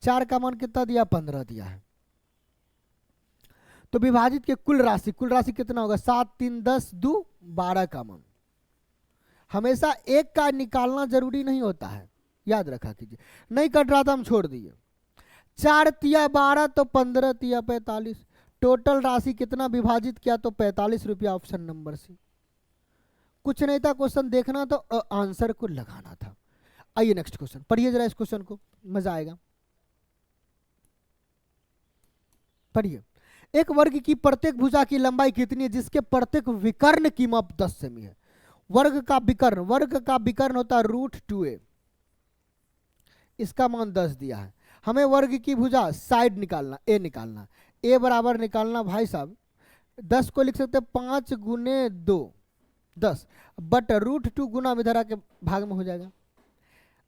4 का मान कितना दिया? 15 दिया है। तो विभाजित के कुल राशि कितना होगा? 7, 3, 10, 2, 12 का मान। हमेशा एक का निकालना जरूरी नहीं होता है, याद रखा कीजिए। नहीं कट रहा था हम छोड़ दिए। 4 तिया 12 तो 15 तिया 45, टोटल राशि कितना विभाजित किया? तो 45 रुपया, ऑप्शन नंबर सी। कुछ नहीं था, क्वेश्चन देखना था और आंसर को लगाना था। आइए नेक्स्ट क्वेश्चन पढ़िए जरा, इस क्वेश्चन को मजा आएगा। पढ़िए, एक वर्ग की प्रत्येक भुजा की लंबाई कितनी है जिसके प्रत्येक विकर्ण की माप 10 सेमी है? वर्ग का विकर्ण होता है √2a, इसका मान 10 दिया है। हमें वर्ग की भुजा साइड निकालना, ए निकालना, ए बराबर निकालना भाई साहब 10 को लिख सकते हैं 5 गुने 2 10, बट √2 गुना इधर आके भाग में हो जाएगा।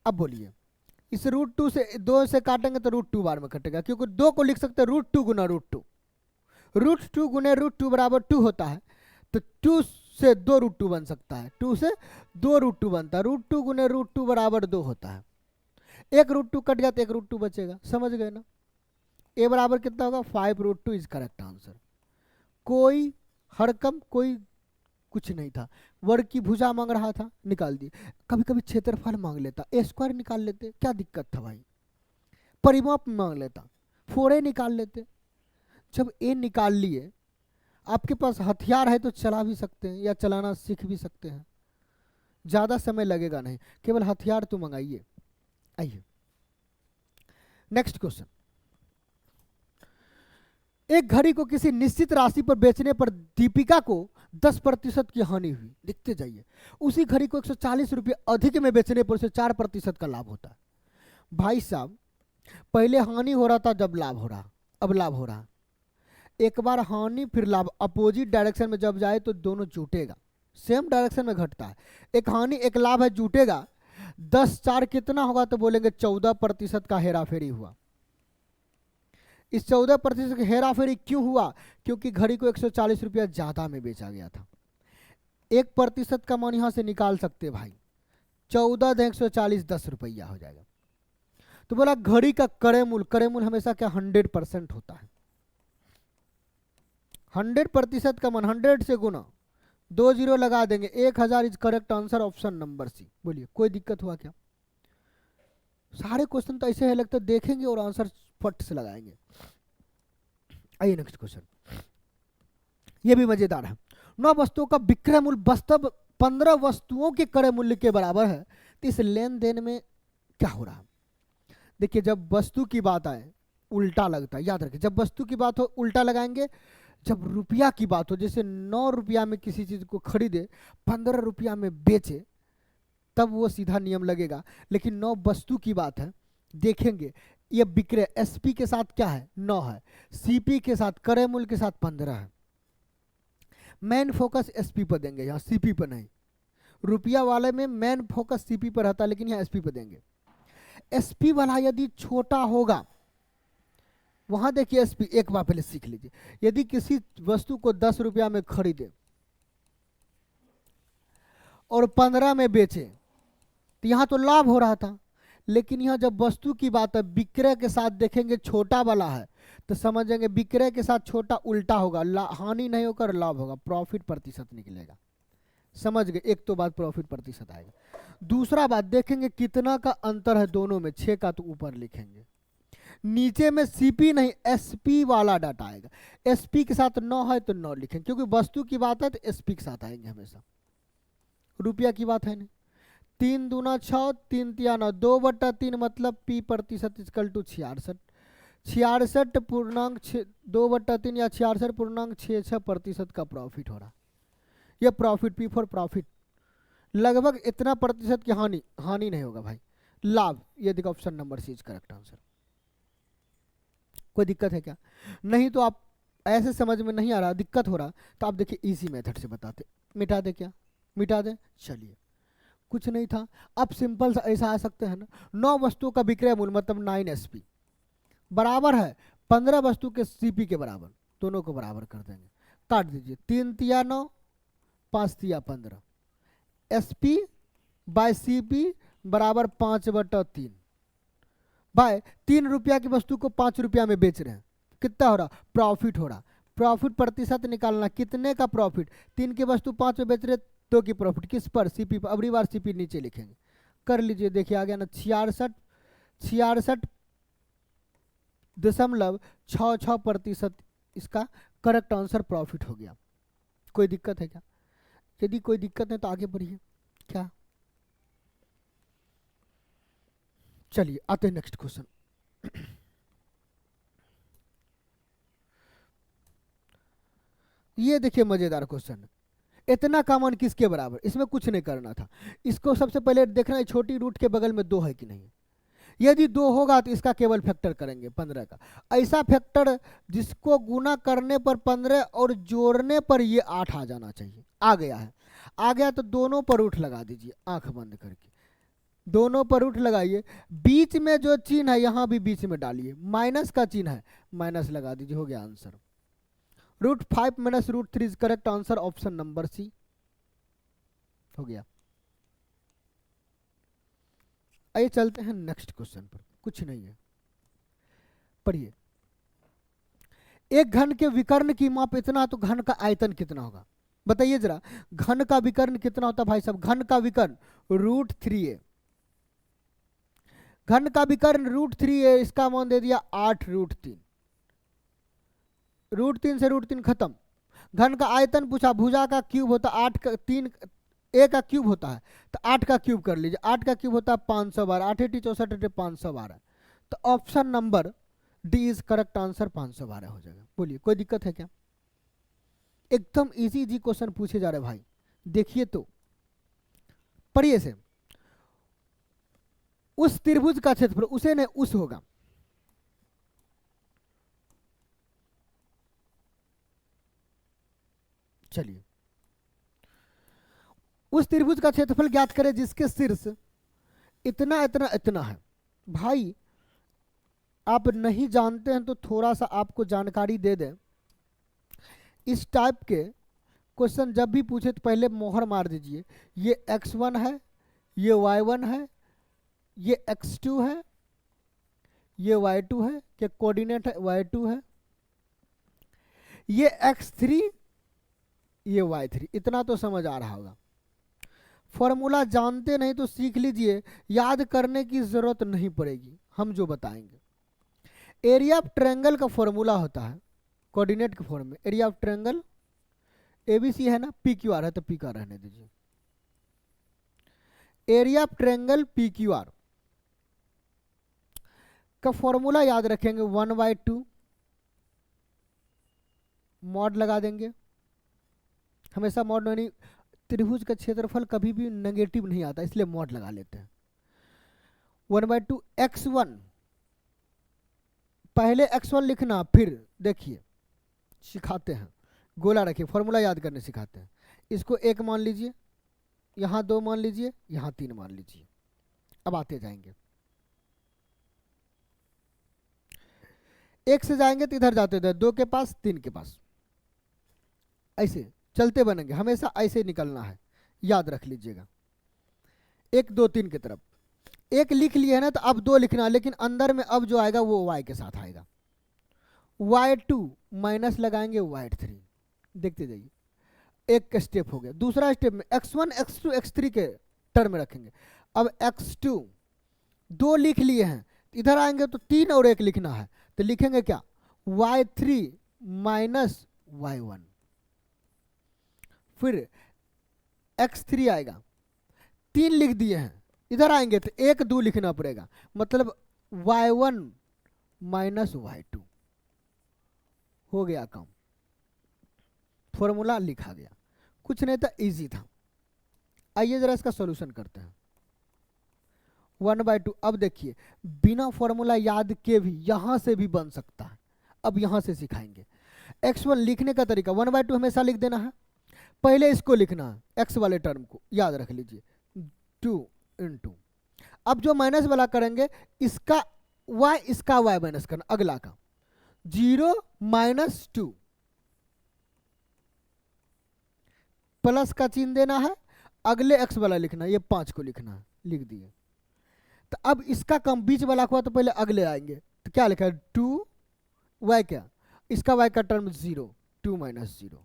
अब बोलिए, इस √2 से 2 से काटेंगे तो √2 बार में कटेगा, क्योंकि 2 को लिख सकते हैं √2 गुना √2, √2 गुने √2 बराबर 2 होता है, तो 2 से 2 √2 बन सकता है, 2 से 2 √2 बनता है, √2 गुने √2 बराबर 2 होता है। एक √2 कट गया तो एक √2 बचेगा, समझ गए ना? ए बराबर कितना होगा? 5√2 इज करेक्ट आंसर। कोई हरकम कोई कुछ नहीं था। वर्ग की भुजा मांग रहा था, निकाल दिए। कभी कभी क्षेत्रफल मांग लेता, ए स्क्वायर निकाल लेते, क्या दिक्कत था भाई? परिमाप मांग लेता, 4a निकाल लेते। जब ए निकाल लिए, आपके पास हथियार है तो चला भी सकते हैं या चलाना सीख भी सकते हैं, ज्यादा समय लगेगा नहीं, केवल हथियार तो मंगाइए। आइए नेक्स्ट क्वेश्चन। एक घड़ी को किसी निश्चित राशि पर बेचने पर दीपिका को 10% की हानि हुई, लिखते जाइए। उसी घड़ी को 140 रुपये अधिक में बेचने पर उसे 4% का लाभ होता है। भाई साहब पहले हानि हो रहा था, जब लाभ हो रहा, अब लाभ हो रहा। एक बार हानि फिर लाभ, अपोजिट डायरेक्शन में जब जाए तो दोनों जुटेगा, सेम डायरेक्शन में घटता है। एक हानि एक लाभ है, जुटेगा। 10 4 कितना होगा? तो बोलेंगे 14% का हेराफेरी हुआ। इस 14% की हेराफेरी क्यों हुआ? क्योंकि घड़ी को 140 रुपया ज्यादा में बेचा गया था। 1% का मान यहां से निकाल सकते भाई, 14 × 140 10 रुपया हो जाएगा। तो बोला घड़ी का क्रय मूल्य हमेशा क्या 100% होता है। 100% का मान 100 से गुना, 2 0 लगा देंगे, 1000 is correct answer, option number C. बोलिए कोई दिक्कत हुआ क्या? सारे क्वेश्चन तो ऐसे है लगता है देखेंगे और आंसर फट से लगाएंगे। आइए नेक्स्ट क्वेश्चन, ये भी मजेदार है। 9 वस्तुओं का विक्रय मूल्य वास्तव 15 वस्तुओं के क्रय मूल्य के बराबर है, तो इस लेन देन में क्या हो रहा है? देखिए जब वस्तु की बात आए उल्टा लगता है, याद रखिए जब वस्तु की बात हो उल्टा लगाएंगे। जब रुपया की बात हो, जैसे 9 रुपया में किसी चीज को खरीदे 15 रुपया में बेचे, तब वो सीधा नियम लगेगा। लेकिन 9 वस्तु की बात है, देखेंगे ये विक्रय एसपी के साथ क्या है 9 है, सीपी के साथ क्रय मूल्य के साथ 15 है। मेन फोकस एसपी पर देंगे, यहाँ सीपी पर नहीं। रुपया वाले में मेन फोकस सीपी पर रहता है, लेकिन यहाँ एसपी पर देंगे। एसपी वाला यदि छोटा होगा, वहां देखिए एसपी, एक बार पहले सीख लीजिए। यदि किसी वस्तु को 10 रुपया में खरीदे और 15 में बेचे, तो यहां तो लाभ हो रहा था। लेकिन यहां जब वस्तु की बात है, विक्रय के साथ देखेंगे छोटा वाला है, तो समझेंगे विक्रय के साथ छोटा उल्टा होगा, हानि नहीं होकर लाभ होगा, प्रॉफिट प्रतिशत निकलेगा। समझ गए? एक तो बात प्रॉफिट प्रतिशत आएगा। दूसरा बात देखेंगे कितना का अंतर है दोनों में, 6 का तो ऊपर लिखेंगे, नीचे में सीपी नहीं एसपी वाला डाटा आएगा। एसपी के साथ 9 है तो 9 लिखेंगे, क्योंकि वस्तु की बात है तो एसपी के साथ आएंगे हमेशा, रुपया की बात है नहीं। 3 दूना 6, 3 तिया 9, 2/3 मतलब P प्रतिशत इक्वल टू 66। 2/3 या 66.66% का प्रॉफिट हो रहा। ये प्रॉफिट, P फॉर प्रॉफिट। लगभग इतना प्रतिशत की हानि नहीं होगा भाई, लाभ। ये देखो option number C is correct answer. कोई दिक्कत है क्या? नहीं तो आप ऐसे समझ में नहीं आ रहा, दिक्कत हो रहा, तो आप देखिए इजी मेथड से बताते। मिटा दे क्या? मिटा दे, चलिए कुछ नहीं था। अब सिंपल सा ऐसा आ सकते हैं ना, 9 वस्तुओं का विक्रय मूल्य मतलब 9 SP बराबर है 15 वस्तु के CP के बराबर, दोनों को बराबर कर देंगे। काट दीजिए, 3 तिया 9, 5 तिया 15, SP बाय CP बराबर 5/3। भाई 3 रुपया की वस्तु को 5 रुपया में बेच रहे हैं, कितना हो रहा? प्रॉफिट हो रहा। प्रॉफिट प्रतिशत निकालना, कितने का प्रॉफिट? 3 की वस्तु 5 में बेच रहे, 2 की प्रॉफिट, किस पर? CP पर। अगली बार CP नीचे लिखेंगे, कर लीजिए। देखिए आ गया ना, 66.66% इसका करेक्ट आंसर प्रॉफिट हो गया। कोई दिक्कत है क्या? यदि कोई दिक्कत है तो आगे बढ़िए। क्या? चलिए आते हैं नेक्स्ट क्वेश्चन। ये देखिए मजेदार क्वेश्चन। इतना का मान किसके बराबर? इसमें कुछ नहीं करना था, इसको सबसे पहले देखना है छोटी रूट के बगल में 2 है कि नहीं। यदि 2 होगा तो इसका केवल फैक्टर करेंगे 15 का, ऐसा फैक्टर जिसको गुना करने पर 15 और जोड़ने पर ये 8 आ जाना चाहिए। आ गया है, आ गया तो दोनों पर रूट लगा दीजिए आंख बंद करके, दोनों पर रूट लगाइए। बीच में जो चिन्ह है यहाँ भी बीच में डालिए, माइनस का चिन्ह है, माइनस लगा दीजिए, हो गया answer. √5 - √3 is correct answer, option number C हो गया। आइए चलते हैं नेक्स्ट क्वेश्चन पर, कुछ नहीं है, पढ़िए। एक घन के विकर्ण की माप इतना, तो घन का आयतन कितना होगा? बताइए जरा, घन का विकर्ण कितना होता है भाई साहब? घन का विकर्ण √3a, घन का विकर्ण √3a, इसका मान दे दिया 8√3, √3 से √3 खत्म। घन का आयतन पूछा, भुजा का क्यूब होता 8 का 3 a का क्यूब होता है, तो 8 का क्यूब कर लीजिए, 8 का क्यूब होता है 512, 8 × 64 512, तो option number D is correct answer, 512 हो जाएगा। बोलिए कोई दिक्कत है क्या? एकदम इजी इजी क्वेश्चन पूछे जा रहे भाई, देखिए तो पढ़िए से। उस त्रिभुज का क्षेत्रफल, उसे ने उस होगा, चलिए उस त्रिभुज का क्षेत्रफल ज्ञात करें जिसके शीर्ष इतना इतना इतना है। भाई आप नहीं जानते हैं तो थोड़ा सा आपको जानकारी दे दें, इस टाइप के क्वेश्चन जब भी पूछे तो पहले मोहर मार दीजिए, ये x1 है, ये y1 है, ये x2 है, ये y2 है, क्या कोऑर्डिनेट है y2 है, ये x3, ये y3, इतना तो समझ आ रहा होगा। फॉर्मूला जानते नहीं तो सीख लीजिए, याद करने की जरूरत नहीं पड़ेगी, हम जो बताएंगे। एरिया ऑफ ट्रायंगल का फॉर्मूला होता है कोऑर्डिनेट के फॉर्म में, एरिया ऑफ ट्रायंगल ABC है ना, PQR है तो P का रहने दीजिए। एरिया ऑफ ट्रायंगल PQR का फॉर्मूला याद रखेंगे, 1/2 मॉड लगा देंगे, हमेशा मॉड नहीं, त्रिभुज का क्षेत्रफल कभी भी नेगेटिव नहीं आता इसलिए मॉड लगा लेते हैं। 1/2 x1, पहले x1 लिखना, फिर देखिए सिखाते हैं, गोला रखिए, फॉर्मूला याद करने सिखाते हैं। इसको 1 मान लीजिए, यहाँ 2 मान लीजिए, यहाँ 3 मान लीजिए। अब आते जाएंगे, 1 से जाएंगे तो इधर जाते थे 2 के पास 3 के पास, ऐसे चलते बनेंगे, हमेशा ऐसे निकलना है, याद रख लीजिएगा। 1 2 3 की तरफ 1 लिख लिए है ना, तो अब 2 लिखना, लेकिन अंदर में अब जो आएगा वो y के साथ आएगा। y2 माइनस लगाएंगे y3, देखते जाइए, एक का स्टेप हो गया। दूसरा स्टेप में x1 x2 x3 के टर्म में रखेंगे। अब x2 2 लिख लिए हैं, इधर आएंगे तो 3 और 1 लिखना है, तो लिखेंगे क्या, y3 माइनस y1, फिर x3 आएगा, 3 लिख दिए हैं, इधर आएंगे तो 1 2 लिखना पड़ेगा, मतलब y1 माइनस y2 हो गया काम, फॉर्मूला लिखा गया, कुछ नहीं था, इजी था। आइए जरा इसका सॉल्यूशन करते हैं। 1/2, अब देखिए बिना फॉर्मूला याद के भी यहां से भी बन सकता है, अब यहां से सिखाएंगे। x1 लिखने का तरीका 1/2 हमेशा लिख देना है, पहले इसको लिखना है x वाले टर्म को, याद रख लीजिए 2 इंटू, अब जो माइनस वाला करेंगे इसका y माइनस करना, अगला का 0 माइनस 2 प्लस का चिन्ह देना है, अगले x वाला लिखना है, ये 5 को लिखना है, लिख दिए। तो अब इसका कम बीच वाला हुआ तो पहले अगले आएंगे, तो क्या लिखा है 2 y, क्या इसका y का टर्म 0 2 माइनस 0,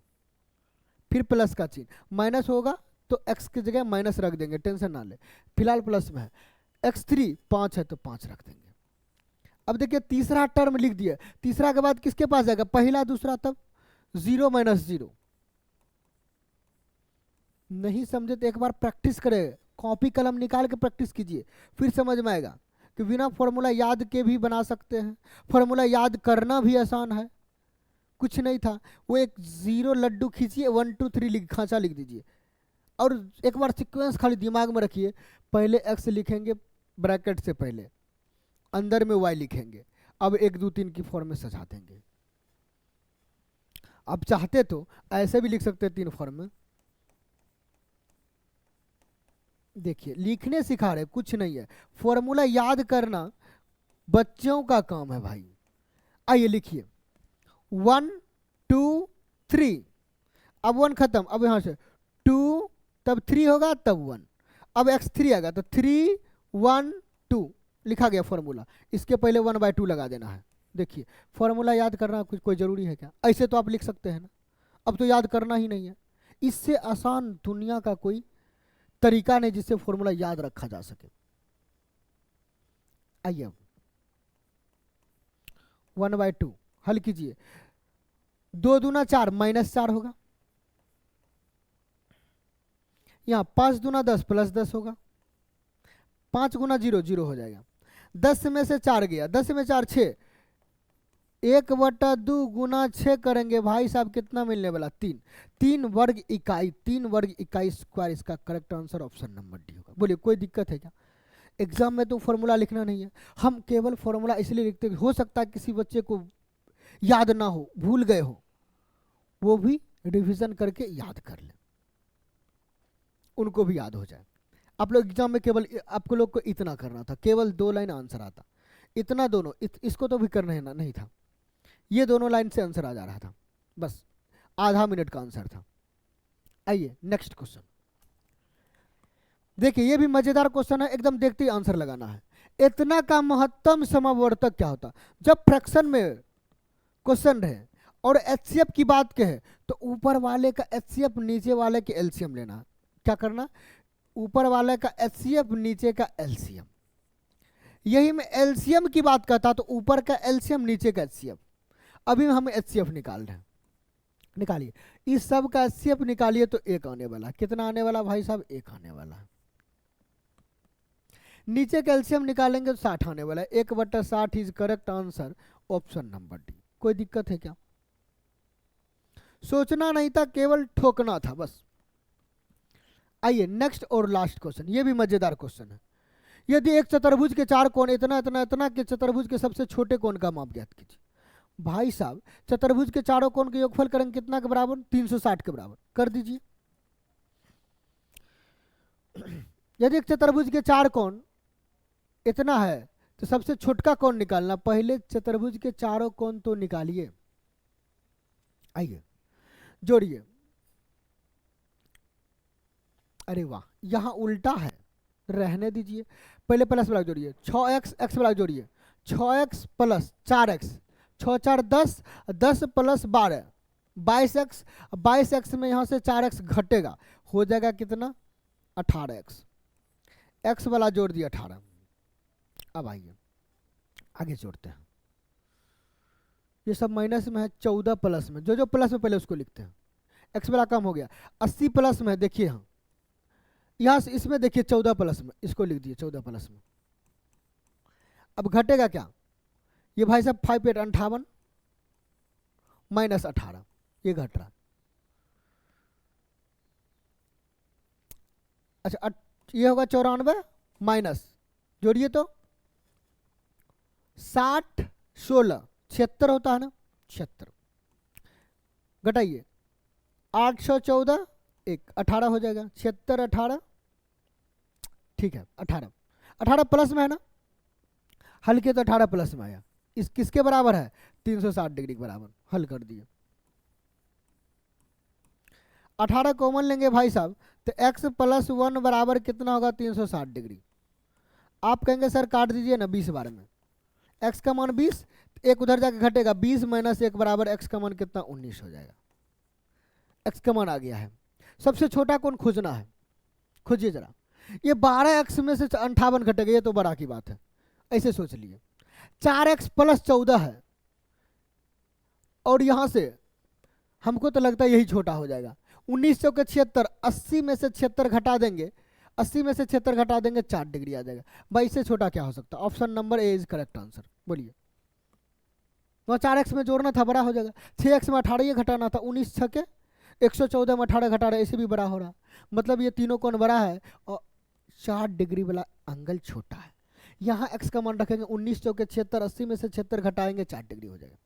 फिर प्लस का चिन्ह, माइनस होगा तो x की जगह माइनस रख देंगे, टेंशन ना ले, फिलहाल प्लस में है, x3 5 है तो 5 रख देंगे। अब देखिए तीसरा टर्म लिख दिया, तीसरा के बाद किसके पास जाएगा, पहला दूसरा, तब 0 माइनस 0। नहीं समझे तो एक बार प्रैक्टिस करें, कॉपी कलम निकाल के प्रैक्टिस कीजिए, फिर समझ में आएगा कि बिना फॉर्मूला याद के भी बना सकते हैं, फॉर्मूला याद करना भी आसान है, कुछ नहीं था, वो एक 0 लड्डू खींचिए 1 2 3 खांचा लिख दीजिए, और एक बार सीक्वेंस खाली दिमाग में रखिए, पहले x लिखेंगे ब्रैकेट से पहले, अंदर में y लिखेंगे, अब 1 2 3 की फॉर्म में सजा देंगे। अब चाहते तो ऐसे भी लिख सकते हैं 3 फॉर्म में, देखिए लिखने सिखा रहे, कुछ नहीं है, फॉर्मूला याद करना बच्चों का काम है भाई। आइए लिखिए 1 2 3, अब 1 खत्म, अब यहां से 2 तब 3 होगा तब 1, अब x3 आएगा तो 3 1 2 लिखा गया फॉर्मूला, इसके पहले 1/2 लगा देना है। देखिए फॉर्मूला याद करना कुछ कोई जरूरी है क्या, ऐसे तो आप लिख सकते हैं ना, अब तो याद करना ही नहीं है, इससे आसान दुनिया का कोई तरीका नहीं जिससे फॉर्मूला याद रखा जा सके। आइए अब 1/2 हल कीजिए, 2 दूना 4 माइनस 4 होगा, यहां 5 दूना 10 प्लस 10 होगा, 5 गुना 0 0 हो जाएगा, 10 में से 4 गया, 10 में 4 6, 1/2 गुना 6 करेंगे भाई साहब, कितना मिलने वाला 3, 3 वर्ग इकाई, 3 वर्ग इकाई स्क्वायर, इसका correct answer option number D होगा। बोलिए कोई दिक्कत है क्या, एग्जाम में तो फॉर्मूला लिखना नहीं है, हम केवल फॉर्मूला इसलिए लिखते हैं, हो सकता है किसी बच्चे को याद ना हो, भूल गए हो, वो भी रिवीजन करके याद कर ले, उनको भी याद हो जाए। आप लोग एग्जाम में केवल आपको लोग को इतना करना था, केवल 2 लाइन आंसर आता, इतना दोनों इसको तो भी करना है ना, नहीं था, ये दोनों लाइन से आंसर आ जा रहा था, बस आधा मिनट का आंसर था। आइए नेक्स्ट क्वेश्चन देखिए, ये भी मजेदार क्वेश्चन है, एकदम देखते ही आंसर लगाना है। इतना का महत्तम समावर्तक क्या होता, जब फ्रैक्शन में क्वेश्चन रहे और एचसीएफ की बात कहे तो ऊपर वाले का एचसीएफ नीचे वाले के एलसीएम लेना, क्या करना, ऊपर वाले का एचसीएफ नीचे का एलसीएम, यही मैं एलसीएम की बात करता तो ऊपर का एलसीएम नीचे का एचसीएफ, अभी हम एचसीएफ निकाल रहे हैं, निकालिए इस सब का एचसीएफ निकालिए तो 1 आने वाला, कितना आने वाला भाई साहब 1 आने वाला है, नीचे कैल्शियम निकालेंगे तो 60 आने वाला है, 1/60 is correct answer option number D. कोई दिक्कत है क्या, सोचना नहीं था केवल ठोकना था बस। आइए नेक्स्ट और लास्ट क्वेश्चन, ये भी मजेदार क्वेश्चन है। यदि एक चतुर्भुज के 4 कोण इतना इतना इतना के चतुर्भुज के सबसे छोटे कोण का माप ज्ञात कीजिए। भाई साहब चतुर्भुज के चारों कोण के योगफल करेंगे कितना के बराबर, 360 के बराबर, कर दीजिए। यदि एक चतुर्भुज के 4 कोण इतना है तो सबसे छोटका कोण निकालना, पहले चतुर्भुज के चारों कोण तो निकालिए। आइए जोड़िए, अरे वाह यहां उल्टा है, रहने दीजिए, पहले प्लस वाला जोड़िए, 6x x वाला जोड़िए, 6x plus 4x, 6 4 10, 10 plus 12 22x, 22x में यहां से 4x घटेगा, हो जाएगा कितना 18x, x वाला जोड़ दिया 18। अब आइए आगे जोड़ते हैं, ये सब माइनस में है, 14 प्लस में, जो जो प्लस में पहले उसको लिखते हैं, x वाला कम हो गया, 80 प्लस में देखिए, हाँ यहाँ से इसमें देखिए 14 प्लस में, इसको लिख दिए 14 प्लस में। अब घटेगा क्या, ये भाई साहब 5 8 58 माइनस 18, ये घट रहा। अच्छा ये होगा 94 माइनस, जोड़िए तो 60 16 76 होता है ना, 76 घटाइए 814 1 18 हो जाएगा, 76 18 ठीक है 18 18 प्लस में है ना, हल्के तो 18 प्लस में आया। इस किसके बराबर है, 360 डिग्री के बराबर, हल कर दिए। 18 कॉमन लेंगे भाई साहब तो x प्लस 1 बराबर कितना होगा, 360 डिग्री। आप कहेंगे सर काट दीजिए ना 20 बार में, x का मान 20, एक उधर जाके घटेगा, 20 माइनस 1 बराबर x का मान कितना, 19 हो जाएगा। x का मान आ गया है। सबसे छोटा कौन खोजना है, खोजिए जरा। ये 12x में से 58 घटेगा, ये तो बड़ा की बात है, ऐसे सोच लिए। 4x प्लस 14 है, और यहां से हमको तो लगता है यही छोटा हो जाएगा। 1900 के 76, 80 में से 76 घटा देंगे, 80 में से 76 घटा देंगे, 4 डिग्री आ जाएगा। भाई इससे छोटा क्या हो सकता है, option number A is correct answer. बोलिए, वहाँ 4x में जोड़ना था, बड़ा हो जाएगा। 6x में 18 ये घटाना था, 19 छके 114 में 18 घटा रहा है, ऐसे भी बड़ा हो रहा। मतलब ये तीनों कौन बड़ा है, और 4 डिग्री वाला एंगल छोटा है। यहाँ x का मान रखेंगे 1900 के 76, 80 में से 76 घटाएंगे, 4 डिग्री हो जाएगा।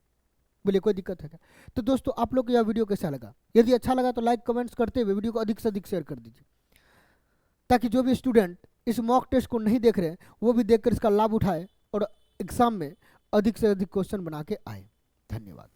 बोलिए कोई दिक्कत है क्या। तो दोस्तों आप लोग को यह वीडियो कैसा लगा, यदि अच्छा लगा तो लाइक कमेंट्स करते हुए वीडियो को अधिक से अधिक शेयर कर दीजिए, ताकि जो भी स्टूडेंट इस मॉक टेस्ट को नहीं देख रहे वो भी देखकर इसका लाभ उठाए और एग्जाम में अधिक से अधिक क्वेश्चन बना के आए। धन्यवाद।